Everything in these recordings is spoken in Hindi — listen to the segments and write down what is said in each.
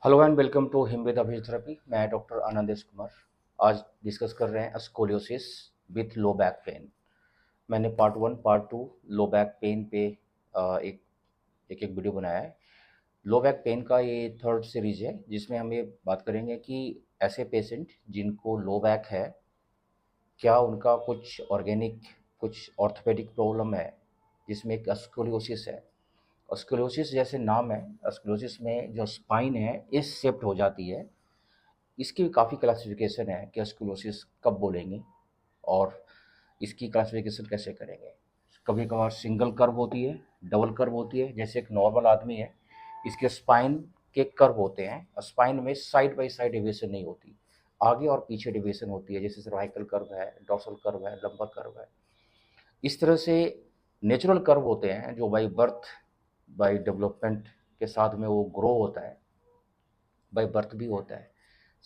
Hello and welcome to Himveda physiotherapy. मैं डॉक्टर आनंदेश कुमार। आज डिस्कस कर रहे हैं scoliosis with low back pain. मैंने part one part two low back pain पे एक एक एक वीडियो बनाया है। लो बैक पेन का ये थर्ड सीरीज है जिसमें हम ये बात करेंगे कि ऐसे पेशेंट जिनको लो बैक है, क्या उनका कुछ ऑर्गेनिक, कुछ ऑर्थोपेडिक प्रॉब्लम है जिसमें एक स्कोलियोसिस है। स्क्लेरोसिस जैसे नाम है, स्क्लेरोसिस में जो स्पाइन है इस शेप्ड हो जाती है। इसकी काफ़ी क्लासिफिकेशन है कि स्क्लेरोसिस कब बोलेंगे और इसकी क्लासिफिकेशन कैसे करेंगे। कभी कभार सिंगल कर्व होती है, डबल कर्व होती है। जैसे एक नॉर्मल आदमी है, इसके स्पाइन के कर्व होते हैं। स्पाइन में साइड बाई साइड डेविएशन नहीं होती, आगे और पीछे डेविएशन होती है। जैसे सर्वाइकल कर्व है, डॉर्सल कर्व है, लंबर कर्व है। इस तरह से नेचुरल कर्व होते हैं जो बाई बर्थ, बाई डेवलपमेंट के साथ में वो ग्रो होता है। बाई बर्थ भी होता है,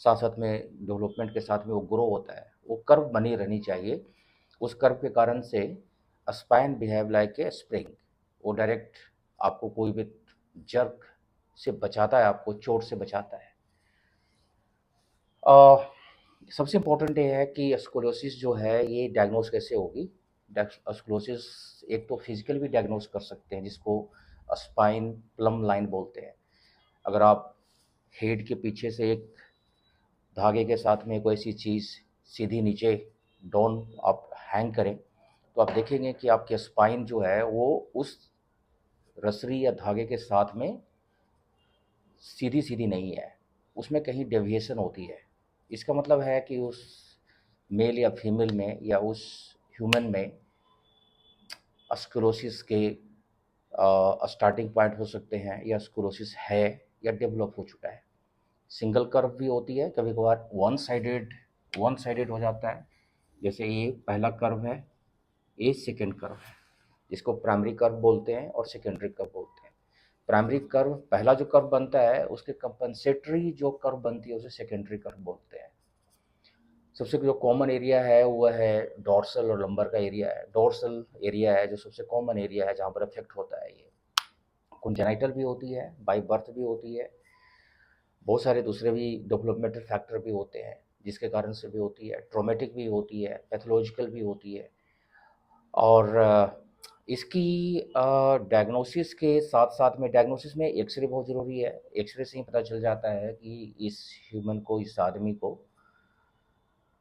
साथ साथ में डेवलपमेंट के साथ में वो ग्रो होता है। वो कर्व बनी रहनी चाहिए। उस कर्व के कारण से spine behave like a spring. वो डायरेक्ट आपको कोई भी जर्क से बचाता है, आपको चोट से बचाता है। अ, सबसे इम्पोर्टेंट ये है कि स्क्लेरोसिस जो है ये डायग्नोस कैसे होगी। स्क्लेरोसिस एक तो फिजिकल भी डायग्नोस कर सकते हैं, जिसको स्पाइन प्लम लाइन बोलते हैं। अगर आप हेड के पीछे से एक धागे के साथ में कोई ऐसी चीज़ सीधी नीचे डाउन आप हैंग करें, तो आप देखेंगे कि आपके स्पाइन जो है वो उस रसरी या धागे के साथ में सीधी सीधी नहीं है, उसमें कहीं डेविएशन होती है। इसका मतलब है कि उस मेल या फीमेल में या उस ह्यूमन में स्क्लेरोसिस के स्टार्टिंग पॉइंट हो सकते हैं, या स्क्लेरोसिस है या डेवलप हो चुका है। सिंगल कर्व भी होती है, कभी कभार वन साइडेड हो जाता है। जैसे ये पहला कर्व है, ये सेकेंड कर्व है, जिसको प्राइमरी कर्व बोलते हैं और सेकेंडरी कर्व बोलते हैं। प्राइमरी कर्व, पहला जो कर्व बनता है उसके कंपनसेटरी जो कर्व बनती है उसे सेकेंडरी कर्व बोलते हैं। सबसे जो कॉमन एरिया है वह है डॉर्सल और लंबर का एरिया है। डॉर्सल एरिया है जो सबसे कॉमन एरिया है जहाँ पर अफेक्ट होता है। ये कंजेनाइटल भी होती है, बाई बर्थ भी होती है, बहुत सारे दूसरे भी डेवलपमेंटल फैक्टर भी होते हैं जिसके कारण से भी होती है। ट्रोमेटिक भी होती है, पैथोलॉजिकल भी होती है। और इसकी डायग्नोसिस के साथ साथ में, डायग्नोसिस में एक्सरे बहुत ज़रूरी है। एक्सरे से ही पता चल जाता है कि इस ह्यूमन को, इस आदमी को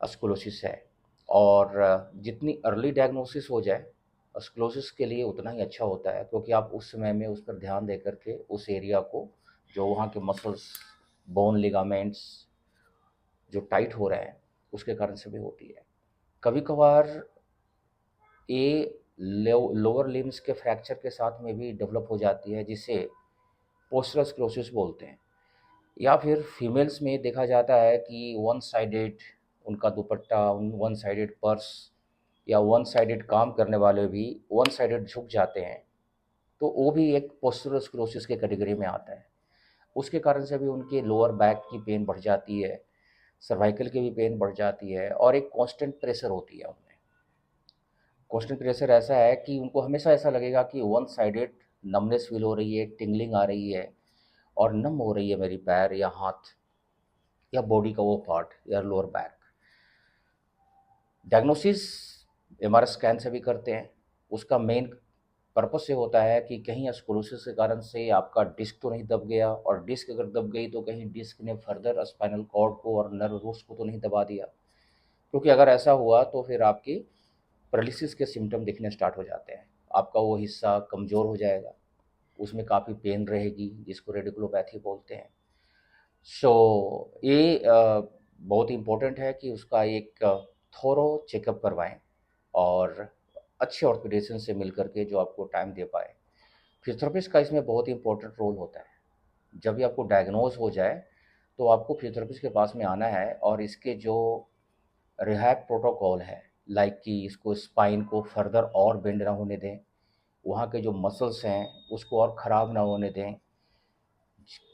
स्क्लेरोसिस है। और जितनी अर्ली डायग्नोसिस हो जाए स्क्लेरोसिस के लिए उतना ही अच्छा होता है, क्योंकि आप उस समय में उस पर ध्यान दे करके उस एरिया को, जो वहाँ के मसल्स, बोन, लिगामेंट्स जो टाइट हो रहे हैं उसके कारण से भी होती है। कभी कभार ये लोअर लिम्स के फ्रैक्चर के साथ में भी डेवलप हो जाती है, जिसे पोस्टरल स्क्लेरोसिस बोलते हैं। या फिर फीमेल्स में देखा जाता है कि वन साइडेड उनका दुपट्टा, वन साइडेड पर्स, या वन साइडेड काम करने वाले भी वन साइडेड झुक जाते हैं, तो वो भी एक पोस्टरल स्क्लेरोसिस के कैटेगरी में आता है। उसके कारण से भी उनके लोअर बैक की पेन बढ़ जाती है, सर्वाइकल की भी पेन बढ़ जाती है, और एक कांस्टेंट प्रेशर होती है उनमें। कांस्टेंट प्रेशर ऐसा है कि उनको हमेशा ऐसा लगेगा कि वन साइडेड नमनेस फील हो रही है, टिंगलिंग आ रही है और नम हो रही है मेरी पैर या हाथ या बॉडी का वो पार्ट या lower back. Diagnosis MRI scan से भी करते हैं। उसका मेन पर्पस से होता है कि कहीं स्क्लेरोसिस के कारण से आपका डिस्क तो नहीं दब गया, और डिस्क अगर दब गई तो कहीं डिस्क ने फर्दर स्पाइनल कॉर्ड को और नर्व रूट्स को तो नहीं दबा दिया। क्योंकि अगर ऐसा हुआ तो फिर आपकी पैरालिसिस के सिम्टम दिखने स्टार्ट हो जाते हैं। आपका वो हिस्सा कमज़ोर हो जाएगा, उसमें काफ़ी पेन रहेगी, जिसको रेडिकुलोपैथी बोलते हैं। सो ये बहुत इम्पोर्टेंट है कि उसका एक थोरो चेकअप करवाएं, और अच्छे ऑर्थोपेडिशियन से मिल करके जो आपको टाइम दे पाए। फिजियोथेरेपिस्ट का इसमें बहुत ही इंपॉर्टेंट रोल होता है। जब भी आपको डायग्नोज हो जाए तो आपको फिजियोथेरेपिस्ट के पास में आना है, और इसके जो रिहैब प्रोटोकॉल है, लाइक कि इसको स्पाइन को फर्दर और बेंड ना होने दें, वहाँ के जो मसल्स हैं उसको और ख़राब ना होने दें।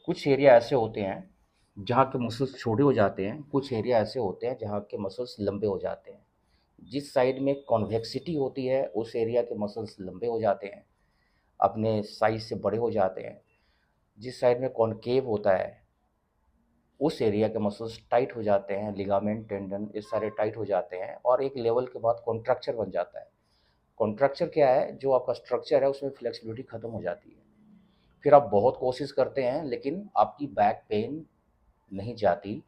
कुछ एरिया ऐसे होते हैं जहाँ के मसल्स छोटे हो जाते हैं, कुछ एरिया ऐसे होते हैं जहाँ के मसल्स लंबे हो जाते हैं। जिस साइड में कॉन्वेक्सिटी होती है उस एरिया के मसल्स लंबे हो जाते हैं, अपने साइज से बड़े हो जाते हैं। जिस साइड में कॉनकेव होता है उस एरिया के मसल्स टाइट हो जाते हैं, लिगामेंट, टेंडन ये सारे टाइट हो जाते हैं और एक लेवल के बाद कॉन्ट्रैक्चर बन जाता है। कॉन्ट्रैक्चर क्या है, जो आपका स्ट्रक्चर है उसमें फ्लेक्सिबिलिटी खत्म हो जाती है। फिर आप बहुत कोशिश करते हैं लेकिन आपकी बैक पेन नहीं जाती,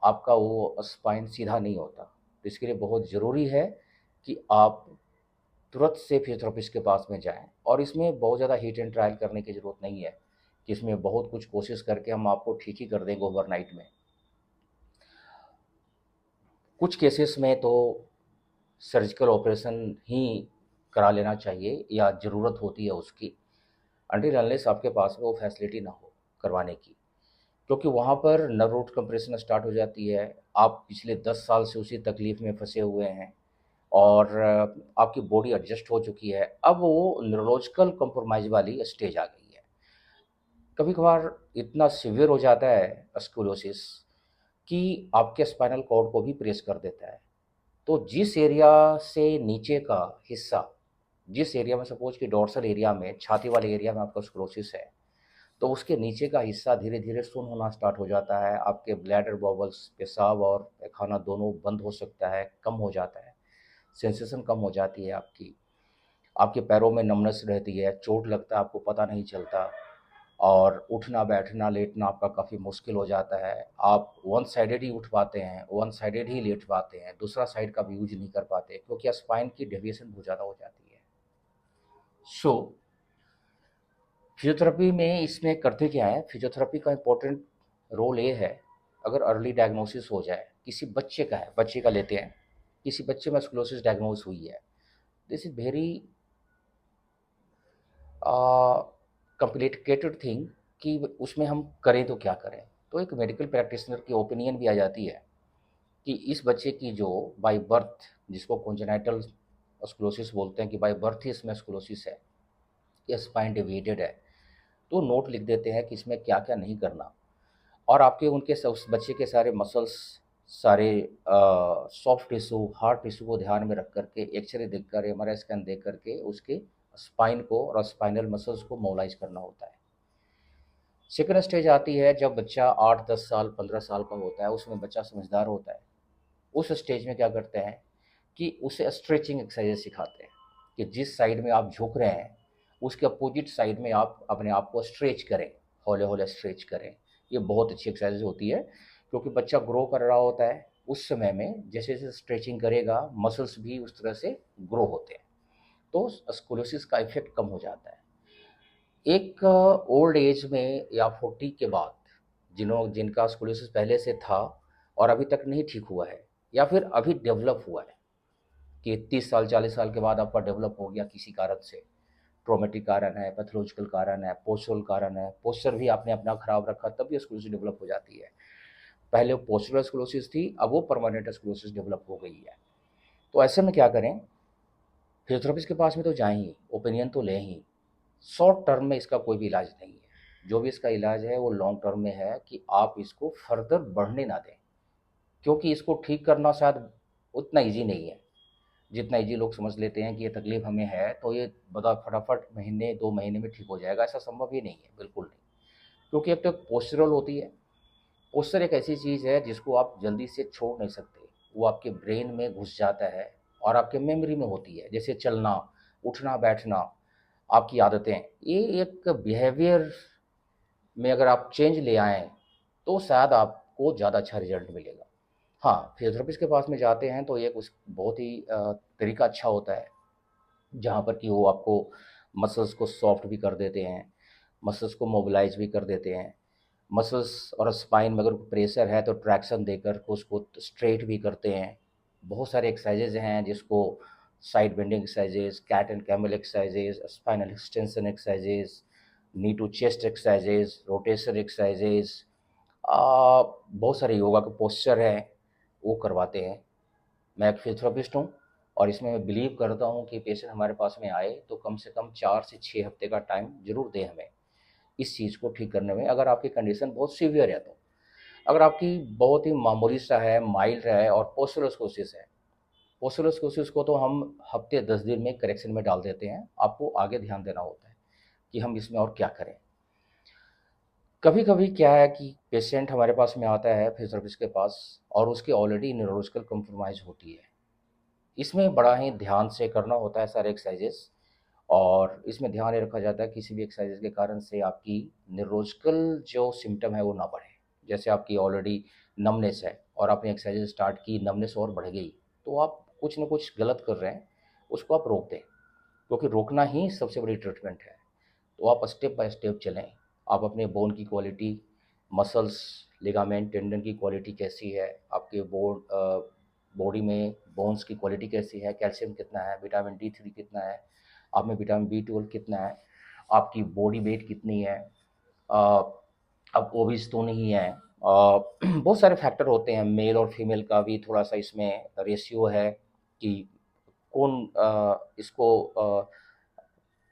आपका वो स्पाइन सीधा नहीं होता। तो इसके लिए बहुत ज़रूरी है कि आप तुरंत से फिजियोथेरेपिस्ट के पास में जाएँ और इसमें बहुत ज़्यादा हिट एंड ट्रायल करने की ज़रूरत नहीं है कि इसमें बहुत कुछ कोशिश करके हम आपको ठीक ही कर देंगे ओवरनाइट में। कुछ केसेस में तो सर्जिकल ऑपरेशन ही करा लेना चाहिए या ज़रूरत होती है उसकी, अनटिल अनलेस आपके पास में वो फैसिलिटी ना हो करवाने की। क्योंकि वहाँ पर नर्व रूट कंप्रेशन स्टार्ट हो जाती है, आप पिछले 10 साल से उसी तकलीफ़ में फँसे हुए हैं और आपकी बॉडी एडजस्ट हो चुकी है। अब वो न्यूरोलॉजिकल कॉम्प्रोमाइज़ वाली स्टेज आ गई है। कभी-कभार इतना सीवियर हो जाता है स्क्लेरोसिस कि आपके स्पाइनल कॉर्ड को भी प्रेस कर देता है। तो जिस एरिया से नीचे का हिस्सा, जिस एरिया में सपोज़ कि डोर्सल एरिया में, छाती वाले एरिया में आपका स्क्लेरोसिस है, तो उसके नीचे का हिस्सा धीरे-धीरे सुन्न होना स्टार्ट हो जाता है। आपके ब्लैडर बबल्स, पेशाब और पैखाना दोनों बंद हो सकता है, कम हो जाता है, सेंसेशन कम हो जाती है आपकी। आपके पैरों में नमनेस रहती है, चोट लगता है आपको पता नहीं चलता और उठना, बैठना, लेटना आपका काफ़ी मुश्किल हो जाता है। आप वन साइडेड ही उठ पाते हैं, वन साइडेड ही लेट पाते हैं, दूसरा साइड का भी यूज़ नहीं कर पाते क्योंकि स्पाइन की डेविएशन बहुत ज़्यादा हो जाती है। सो फिजियोथेरेपी में इसमें करते क्या है, फिजियोथेरेपी का इम्पोर्टेंट रोल ये है, अगर अर्ली डायग्नोसिस हो जाए, किसी बच्चे का है, बच्चे का लेते हैं, किसी बच्चे में स्क्लेरोसिस डायग्नोस हुई है, this is very complicated thing कि उसमें हम करें तो क्या करें। तो एक मेडिकल प्रैक्टिशनर की ओपिनियन भी आ जाती है कि इस बच्चे की जो बाय बर्थ, जिसको कॉन्जेनाइटल स्क्लेरोसिस बोलते हैं कि बाय बर्थ ही इसमें स्क्लेरोसिस है या स्पाइन डेविएटेड है, तो नोट लिख देते हैं कि इसमें क्या-क्या नहीं करना और आपके उनके उस बच्चे के सारे मसल्स, सारे सॉफ्ट टिश्यू, हार्ड टिश्यू को ध्यान में रख कर के एक्स-रे देखकर, एमआरआई स्कैन देख कर के उसके स्पाइन को और स्पाइनल मसल्स को मोबिलाइज़ करना होता है। सेकंड स्टेज आती है जब बच्चा 8-10 साल, 15 साल का होता है, उसमें बच्चा समझदार होता है। उस स्टेज में क्या करते हैं कि उसे स्ट्रेचिंग एक्सरसाइज़ सिखाते हैं कि जिस साइड में आप झुक रहे हैं, उसके अपोज़िट साइड में आप अपने आप को स्ट्रेच करें, हौले-हौले स्ट्रेच करें। ये बहुत अच्छी एक्सरसाइज़ होती है क्योंकि बच्चा ग्रो कर रहा होता है, उस समय में जैसे-जैसे स्ट्रेचिंग करेगा, मसल्स भी उस तरह से ग्रो होते हैं, तो स्coliosis का इफ़ेक्ट कम हो जाता है। एक ओल्ड एज में या 40 के बाद जिनका स्coliosis पहले से था और अभी तक नहीं ठीक हुआ है या फिर अभी डेवलप हुआ है कि 30 साल 40 साल के बाद आपका डेवलप हो गया किसी कारण से, ट्रॉमेटिक कारण है, पैथोलॉजिकल कारण है, पोस्चरल कारण है, पोस्चर भी आपने अपना खराब रखा तब भी स्coliosis डेवलप हो जाती है। पहले पोस्चरल स्coliosis थी, अब वो परमानेंट स्coliosis डेवलप हो गई है। तो ऐसे में क्या करें, फिजियोथेरेपिस्ट के पास में तो जाएं ही, ओपिनियन तो लें ही। शॉर्ट टर्म में इसका कोई भी इलाज नहीं है। जो भी इसका इलाज है वो लॉन्ग टर्म में है कि आप इसको फर्दर बढ़ने ना दें, क्योंकि इसको ठीक करना शायद उतना ईज़ी नहीं है, जितना ईज़ी लोग समझ लेते हैं कि ये तकलीफ़ हमें है तो ये बता फटाफट महीने 2 महीने में ठीक हो जाएगा, ऐसा संभव ही नहीं है, बिल्कुल नहीं। क्योंकि एक तो पोस्चरल होती है, पोस्चर एक ऐसी चीज़ है जिसको आप जल्दी से छोड़ नहीं सकते, वो आपके ब्रेन में घुस जाता है और आपके मेमोरी में होती है, जैसे चलना, उठना, बैठना, आपकी आदतें, ये एक बिहेवियर में अगर आप चेंज ले आएँ, तो शायद आपको ज़्यादा अच्छा रिज़ल्ट मिलेगा। हाँ, फिजियोथेरेपिस्ट के पास में जाते हैं तो एक उस बहुत ही तरीका अच्छा होता है, जहाँ पर कि वो आपको मसल्स को सॉफ्ट भी कर देते हैं, मसल्स को मोबिलाइज़ भी कर देते हैं। मसल्स और स्पाइन में अगर प्रेशर है तो ट्रैक्शन देकर के उसको स्ट्रेट भी करते हैं। बहुत सारे एक्सरसाइजेज़ हैं जिसको side bending exercises, cat and camel exercises, spinal extension exercises, knee to chest exercises, rotation exercises, बहुत सारे योगा के पोस्चर हैं, वो करवाते हैं। मैं एक फिजियोथेरेपिस्ट हूँ और इसमें मैं बिलीव करता हूँ कि पेशेंट हमारे पास में आए तो कम से कम 4 से 6 हफ्ते का टाइम ज़रूर दें हमें, इस चीज़ को ठीक करने में, अगर आपकी कंडीशन बहुत सीवियर है तो। अगर आपकी बहुत ही मामूली सा है, माइल्ड है और पोस्टोलोस्कोसिस है, पोस्टोलोस्कोसिस को तो हम हफ्ते 10 दिन में करेक्शन में डाल देते हैं, आपको आगे ध्यान देना होता है कि हम इसमें और क्या करें। कभी-कभी क्या है कि पेशेंट हमारे पास में आता है फिजियोथेरेपिस्ट के पास और उसकी ऑलरेडी न्यूरोलॉजिकल कॉम्प्रोमाइज़ होती है। इसमें बड़ा ही ध्यान से करना होता है सारे एक्सरसाइजेस और इसमें ध्यान ये रखा जाता है किसी भी एक्सरसाइजेस के कारण से आपकी न्यूरोलॉजिकल जो सिम्पटम है वो ना बढ़े। जैसे आपकी ऑलरेडी नमनेस है और आपने एक्सरसाइजेस स्टार्ट की, नमनेस और बढ़ गई, तो आप कुछ न कुछ गलत कर रहे हैं, उसको आप रोक दें, क्योंकि रोकना ही सबसे बड़ी ट्रीटमेंट है। तो आप स्टेप बाय स्टेप चलें। आप अपने बोन की क्वालिटी, मसल्स, लिगामेंट, टेंडन की क्वालिटी कैसी है, आपके बॉडी में बोन्स की क्वालिटी कैसी है, कैल्शियम कितना है, विटामिन D3 कितना है, आप में विटामिन B12 कितना है, आपकी बॉडी वेट कितनी है, अ, आप ओबीस तो नहीं है। बहुत सारे फैक्टर होते हैं, मेल और फीमेल का भी थोड़ा-सा इसमें रेशियो है कि कौन इसको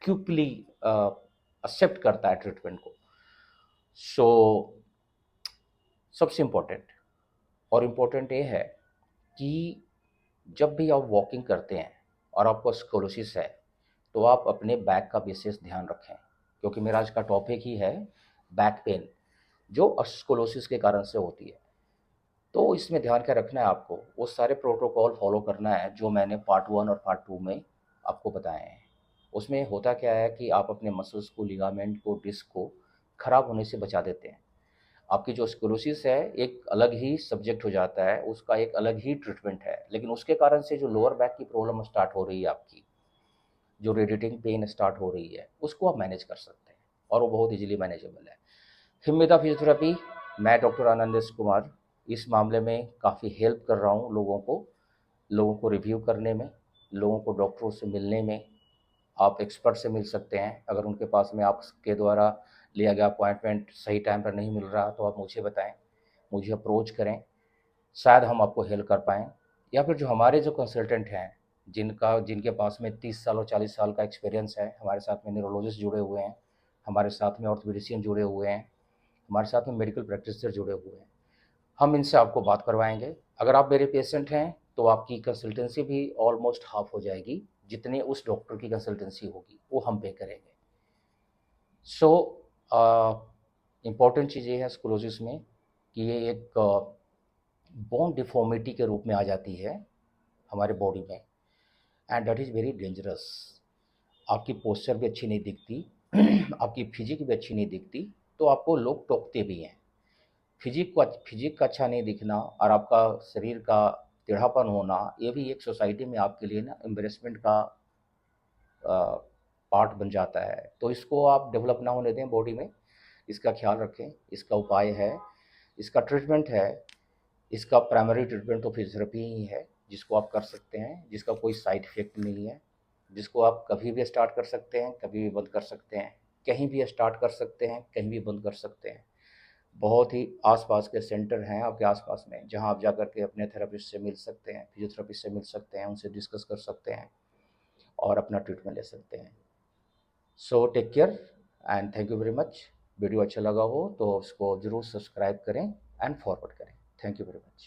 क्विकली एक्सेप्ट करता है ट्रीटमेंट को। सो सबसे इम्पोर्टेंट और इम्पोर्टेंट ये है कि जब भी आप वॉकिंग करते हैं और आपको स्coliosis है, तो आप अपने बैक का विशेष ध्यान रखें, क्योंकि मेरा आज का टॉपिक ही है बैक पेन, जो स्coliosis के कारण से होती है। तो इसमें ध्यान क्या रखना है आपको, वो सारे प्रोटोकॉल फॉलो करना है जो मैंने पार्ट 1 और पार्ट 2 में आपको बताए हैं। उसमें होता क्या है कि आप अपने मसल्स को, लिगामेंट को, डिस्क को खराब होने से बचा देते हैं। आपकी जो स्क्लेरोसिस है एक अलग ही सब्जेक्ट हो जाता है, उसका एक अलग ही ट्रीटमेंट है, लेकिन उसके कारण से जो लोअर बैक की प्रॉब्लम स्टार्ट हो रही है आपकी, जो रेडिएटिंग पेन स्टार्ट हो रही है, उसको आप मैनेज कर सकते हैं और वो बहुत ईजिली मैनेजेबल है। हिम्मेदा फिजियोथेरेपी, मैं डॉक्टर आनंदेश कुमार इस मामले में काफ़ी हेल्प कर रहा हूँ लोगों को रिव्यू करने में, लोगों को डॉक्टरों से मिलने में। आप एक्सपर्ट से मिल सकते हैं, अगर उनके पास में आपके द्वारा लिया गया अपॉइंटमेंट सही टाइम पर नहीं मिल रहा तो आप मुझे बताएं, मुझे अप्रोच करें, शायद हम आपको हेल्प कर पाएँ। या फिर जो हमारे जो कंसल्टेंट हैं, जिनके पास में 30 साल और 40 साल का एक्सपीरियंस है, हमारे साथ में न्यूरोलॉजिस्ट जुड़े हुए हैं, हमारे साथ में ऑर्थोपेडिशियन जुड़े हुए हैं, हमारे साथ में मेडिकल प्रैक्टिशनर जुड़े हुए हैं। हम इनसे आपको बात करवाएँगे। अगर आप मेरे पेशेंट हैं, तो आपकी कंसल्टेंसी भी ऑलमोस्ट हाफ़ हो जाएगी, जितनी उस डॉक्टर की कंसल्टेंसी होगी, वो हम पे करेंगे। सो इम्पॉर्टेंट चीज़ ये है स्क्लेरोसिस में कि ये एक बोन डिफ़ॉर्मिटी के रूप में आ जाती है हमारे बॉडी में, and that is very dangerous. आपकी पोस्चर भी अच्छी नहीं दिखती, आपकी फिजिक भी अच्छी नहीं दिखती, तो आपको लोग टोकते भी हैं। फिजिक का अच्छा नहीं दिखना और आपका शरीर का टेढ़ापन होना, ये भी एक सोसाइटी में आपके लिए ना एम्बैरेसमेंट का पार्ट बन जाता है। तो इसको आप डेवलप ना होने दें बॉडी में, इसका ख्याल रखें। इसका उपाय है, इसका ट्रीटमेंट है, इसका प्राइमरी ट्रीटमेंट तो फिजियोथेरेपी ही है, जिसको आप कर सकते हैं, जिसका कोई साइड इफ़ेक्ट नहीं है, जिसको आप कभी भी स्टार्ट कर सकते हैं, कभी भी बंद कर सकते हैं, कहीं भी स्टार्ट कर सकते हैं, कहीं भी बंद कर सकते हैं। बहुत ही आस-पास के सेंटर हैं आपके आस-पास में, जहाँ आप जाकर के अपने थेरेपिस्ट से मिल सकते हैं, फिजियोथेरेपिस्ट से मिल सकते हैं, उनसे डिस्कस कर सकते हैं और अपना ट्रीटमेंट ले सकते हैं। So take care and thank you very much. Video अच्छा लगा हो तो उसको ज़रूर सब्सक्राइब करें एंड फॉरवर्ड करें। Thank you very much.